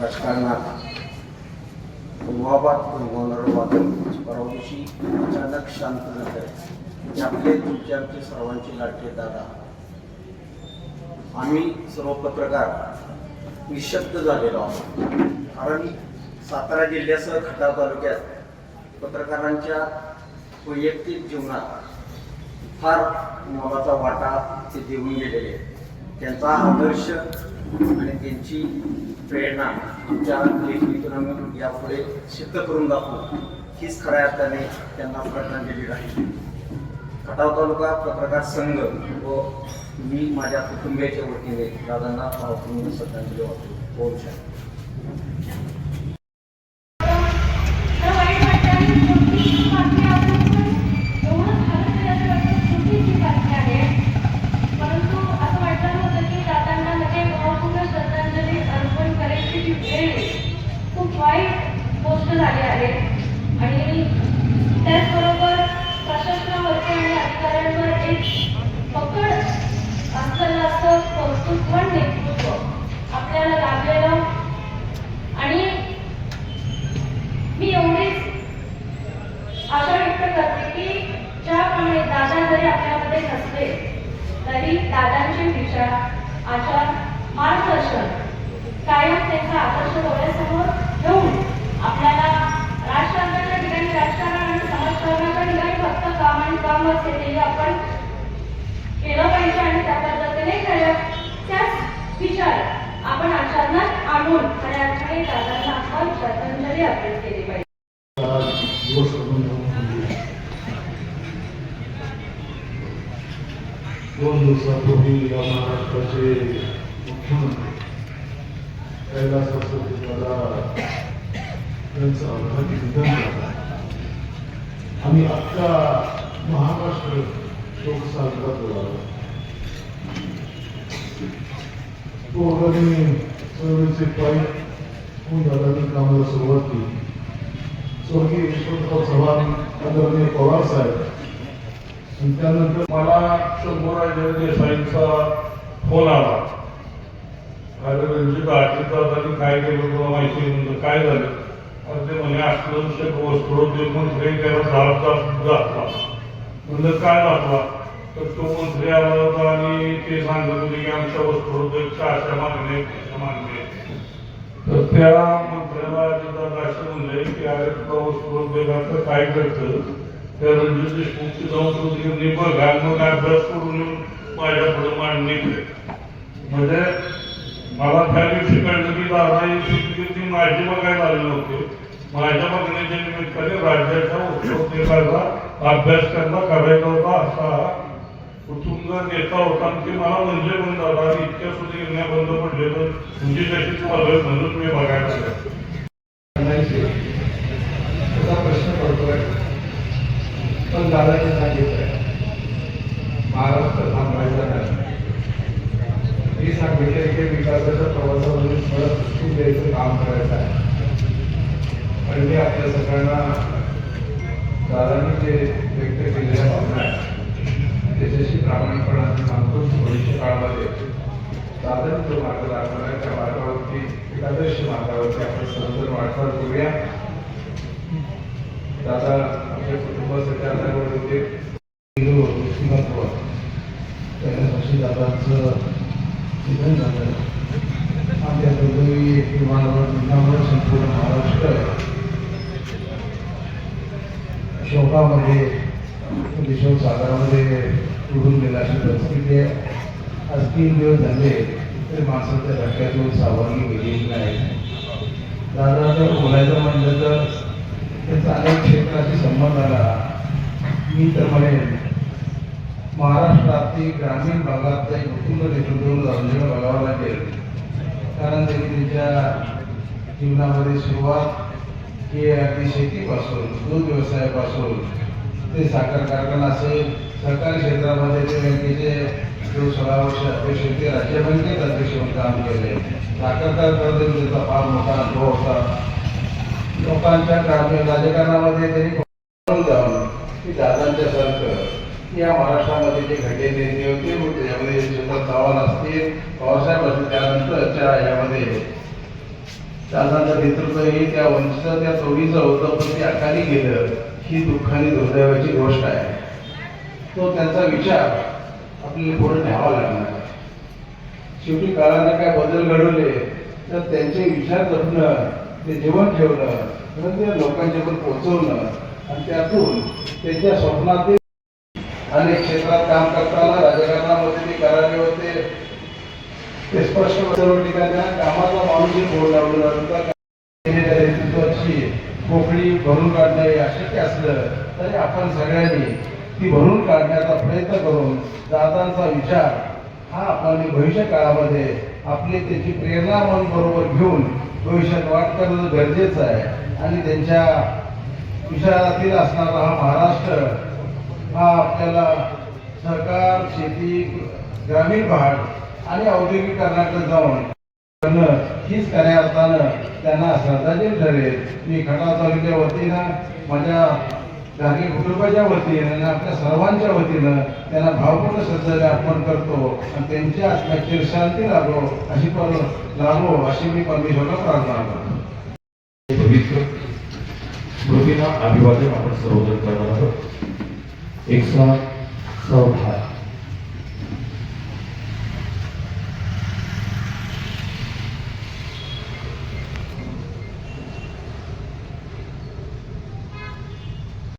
राजकारणात उभाबाद उगवणारं वादळ परवा दिवशी अचानक शांत झालं. आपले तुमचे आमचे सर्वांचे लाडके दादा, आम्ही सर्व पत्रकार निशब्द झालेलो आहोत. कारण सातारा जिल्ह्यासह खटाव तालुक्यात पत्रकारांच्या वैयक्तिक जीवनात फार मोलाचा वाटा ते देऊन गेलेले आहेत. त्यांचा आदर्श आणि त्यांची प्रेरणा आमच्या लेखणीतून यापुढे सिद्ध करून दाखवू हीच खऱ्या अर्थाने त्यांना श्रद्धांजली राहील. खटाव तालुका पत्रकार संघ व मी माझ्या कुटुंबियाच्या वतीने दादांना भावपूर्ण श्रद्धांजली वाटतो. बोलू शकतो. झाले आहे आणि त्याचबरोबर प्रशासनावरती आणि अधिकाऱ्यांवर एक पकड असलेलं असं कर्तृत्ववान नेतृत्व आपल्याला लाभलेलं. आणि मी एवढीच आशा व्यक्त करते की ज्याप्रमाणे दादा जरी आपल्यामध्ये नसले तरी दादांचे विचार, आचार, मार्गदर्शन कायम त्यांचा आदर्श डोळ्यासमोर ठेवून आपल्याला राजकारणाच्या ठिकाणी राजकारण आणि समाजकारणाच्या ठिकाणी फक्त काम आणि काम असते ते आपण केलं पाहिजे आणि त्या पद्धतीने त्याच विचार आपण आचरणात आणून खऱ्या अर्थाने दादांना आपण श्रद्धांजली अर्पित केली पाहिजे. 2 दिवसापूर्वी या महाराष्ट्राचे मुख्यमंत्री कैलास दादा त्यांचं अपघाती निधन झालं. आम्ही अख्खा महाराष्ट्र शोक साजरा केला. दोघांनी चळवळीचे पायी दादांनी कामाला सुरुवात केली. स्वर्गीय यशवंतराव चव्हाण, आदरणीय पवार साहेब आणि त्यानंतर मला शंभूराज देसाईंचा फोन आला. अरे रणजित दादांनी काय केलं तुला माहिती म्हणजे काय झालं? ते म्हणे असलं वस्त्रोद्योग मंत्री त्याला घातला. म्हणजे काय घातला तर तो मंत्री आला होता आणि ते सांगत होते की आमच्या वस्त्रोद्योगच्या अशा मागण्या तर त्या मंत्र्याला दादा असं म्हणले की अरे तुला वस्त्रोद्योगाचं काय करतं त्या रणजित देशमुखची जाऊन बघा मग अभ्यास करून माझ्या पुढे मांडणी म्हणजे मला त्या दिवशी कळलं की दादा ही माझी बघायला आले नव्हते. माझ्या बघण्याच्या निमित्ताने राज्याच्या उद्योगाचा अभ्यास त्यांना करायचा होता. असा उत्तुंग नेता होता की मला म्हणजे पण दादा इतक्या सुद्धा निर्णय बंद पडले तर तुमची कशी चालू म्हणून मी बघायला प्रश्न पडतोय. पण दादाने सांगितलंय महाराष्ट्र थांबवायचा नाही. मी सांगितले की विकासाच्या प्रवासामध्ये मला सुटून द्यायचं काम करायचं आहे. आणि मी आपल्या सगळ्यांना दादांनी जे व्यक्त केलेल्या भावना आहे त्याच्याशी प्रामाणिकपणाने मानतो. भविष्य काळामध्ये दादांनी जो मार्ग लागणार आहे त्या मार्गावरती एक आदर्श मार्गावरती आपण सर्वजण वाटचाल करूया. दादा आपल्या कुटुंबासाठी आल्यावर होते व्यक्तिमत्व त्याच्यापाशी दादांचं निधन झालं. आमच्या दुर्दैवी विमानावर संपूर्ण महाराष्ट्र शोकामध्ये शोक सागरामध्ये उडून गेला अशी परिस्थिती आहे. आज 3 दिवस झाले तरी माणसाच्या धक्क्यातून सहभागी गेलेली नाही. दादा बोलायचं म्हणलं तर त्याचा अनेक क्षेत्राशी संबंध आला. मी तर म्हणेन महाराष्ट्रातील ग्रामीण भागातलं एक उत्तुंग नेतृत्व दादांना बघावं लागेल. कारण त्यांनी त्यांच्या जीवनामध्ये सुरुवात ही अगदी शेतीपासून दूध व्यवसायापासून ते साखर कारखाना असेल, सरकारी क्षेत्रामध्ये ते बँकेचे जो 16 वर्ष अध्यक्ष होते, राज्य बँकेत अध्यक्ष म्हणून काम केले. साखर कारखान्यामध्ये त्याचा फार मोठा अनुभव होता. लोकांच्या ग्रामीण राजकारणामध्ये त्यांनी जाऊन की दादांच्या सारखं या महाराष्ट्रामध्ये जे घडलेले नेते होते त्याच्यामध्ये यशवंतराव चव्हाण असतील, पवारसाहेब असतील, त्यानंतरच्या यामध्ये दादाचं नेतृत्व हे त्या वंशाचं त्या चोरीचं होतं, पण ते अकाली गेलं ही दुःखाने दुर्दैवाची गोष्ट आहे. तो त्यांचा विचार आपल्याला पुढे न्यावा लागणार आहे. शेवटी काळाने काय बदल घडवले तर त्यांचे विचार जपणं, ते जीवन ठेवणं, ते लोकांच्यापर्यंत पोहोचवणं आणि त्यातून त्यांच्या स्वप्नातील अनेक क्षेत्रात काम करताना राजकारणामध्ये ते करावे होते. ते स्पष्ट सर्व ठिकाणी कामाचा माणूसही बोल लावलेला होता. नेतृत्वाची पोकळी भरून काढणे अशक्य असलं तरी आपण सगळ्यांनी ती भरून काढण्याचा प्रयत्न करून दादांचा विचार हा आपण भविष्य काळामध्ये आपली त्याची प्रेरणा म्हणून बरोबर घेऊन भविष्यात वाट करणं गरजेचं आहे. आणि त्यांच्या विचारातील असणारा हा महाराष्ट्र हा आपल्याला सहकार, शेती, ग्रामीण भाग आणि औद्योगिकरणाकडे जाऊन करणं हीच खऱ्या अर्थानं त्यांना श्रद्धांजली ठरेल. मी खटाव तालुक्याच्या वतीनं, माझ्या धार्मिक कुटुंबाच्या वतीनं आणि आपल्या सर्वांच्या वतीनं त्यांना भावपूर्ण श्रद्धांजली अर्पण करतो आणि त्यांच्या आत्म्याची शांती लाभो अशी मी परमेश्वराला प्रार्थना करतो. पवित्र स्मृतींना अभिवादन आपण सर्वजण करणार आहोत. एक साथ सहभाग